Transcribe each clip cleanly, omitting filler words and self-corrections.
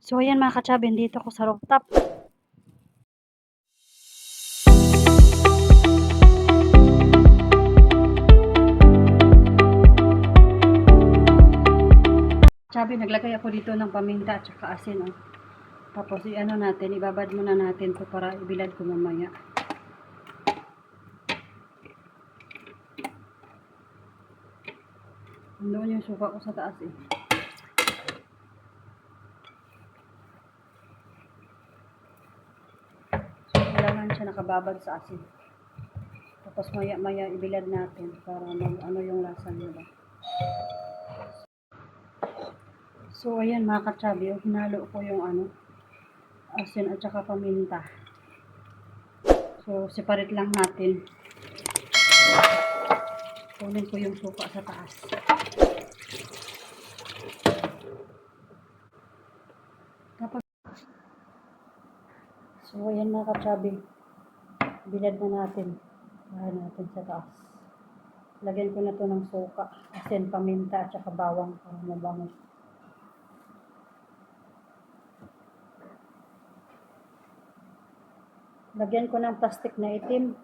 So ayan mga ka-chubby, dito ko sa rooftop. Chubby, naglagay ako dito ng paminta at saka asin. Oh. Tapos i-ano natin, ibabad muna natin to para ibilad ko mamaya. Doon yung suka ko sa taas eh. So kailangan siya nakababad sa asin. Tapos maya-maya ibilad natin para ano yung lasa nila. So ayan mga ka-chubby, hinalo ko yung asin at saka paminta. So separate lang natin. Kunin ko yung suka sa taas. Tapos, so ayan mga ka-chubby, bilad na natin. Bahan natin sa taas. Lagyan ko na to ng suka, asin, paminta at saka bawang para mabango. Lagyan ko ng plastic na itim.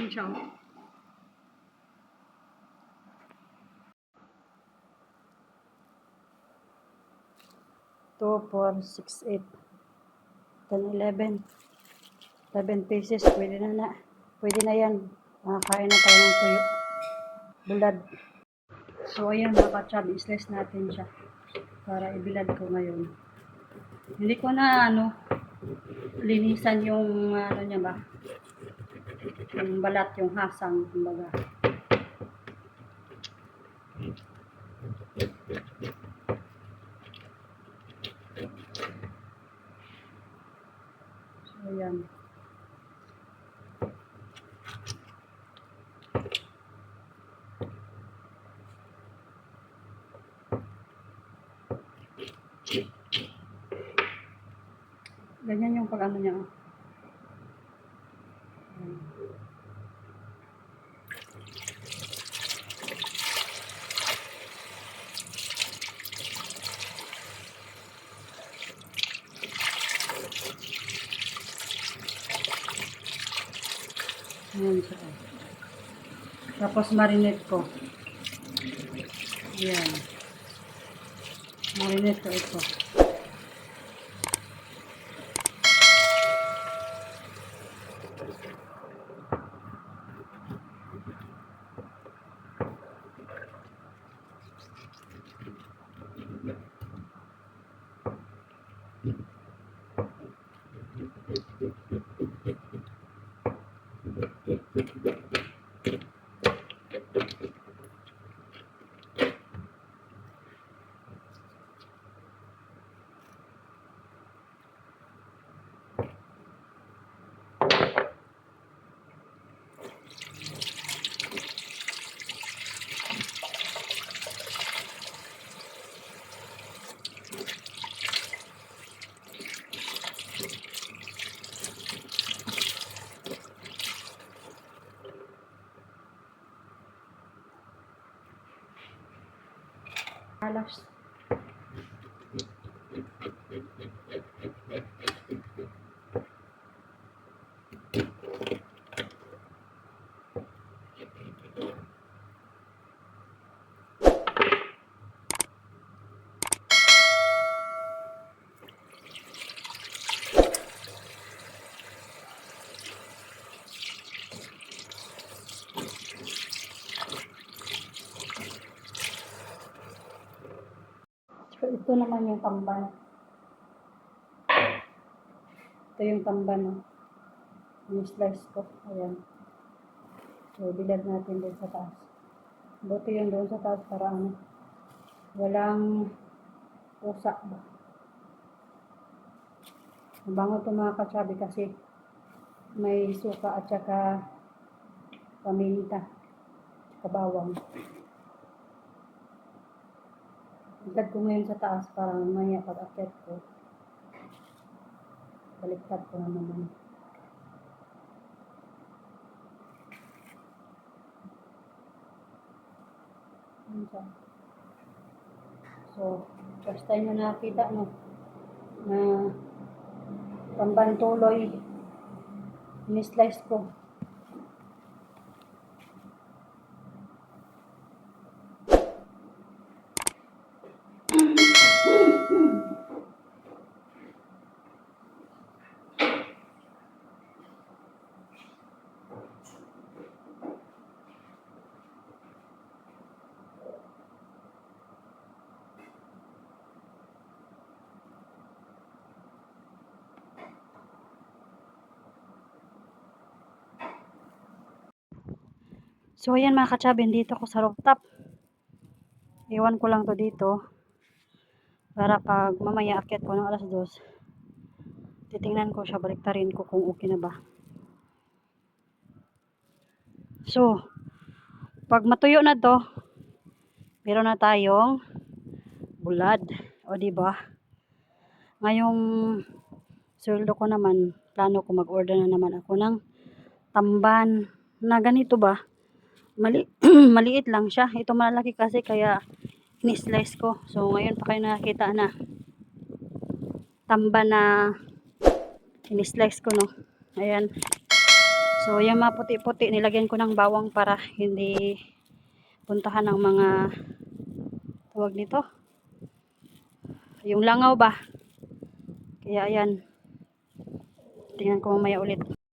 Siya. 2, 4, 6, 8, 10, 11. 11 pieces. Pwede na. Pwede na yan. Makakain na tayo ng tuyo. Bulad. So, ayan mga ka-chubby. Slice natin siya. Para ibilad ko ngayon. Hindi ko na linisan yung niya ba? Yung balat, yung hasang. Kumbaga. So, ayan. Ganyan yung pag-ano niya. Ayan siya. Tapos marinate ko. Ayan. Marinate ko ito. Alas. So, ito naman yung tamban. Ito yung tamban. Yung slice ko. Ayan. So, bilad natin doon sa taas. Buti yun doon sa taas para walang pusa ba. Mabango ito mga ka-chubby kasi may suka at saka paminta. At saka bawang. Agad ko ngayon sa taas para mamaya pag-akyat ko. Baliktad ko na naman. So, first time na nakita no, na pambantuloy, ni-slice ko. So, ayan mga katsabin, dito ko sa rooftop. Iwan ko lang to dito. Para pag mamaya akyat ko ng alas 2, titingnan ko siya, baliktarin ko kung okay na ba. So, pag matuyo na to, meron na tayong bulad. O diba? Ngayong sweldo ko naman, plano ko mag-order na naman ako ng tamban na ganito ba? Maliit lang siya. Ito malaki kasi kaya ni-slice ko. So, ngayon pa kayo nakakita na tamban na ni-slice ko, no? Ayan. So, yung mga puti-puti, nilagyan ko ng bawang para hindi puntahan ng mga tawag nito. Yung langaw ba? Kaya ayan. Tingnan ko mamaya ulit.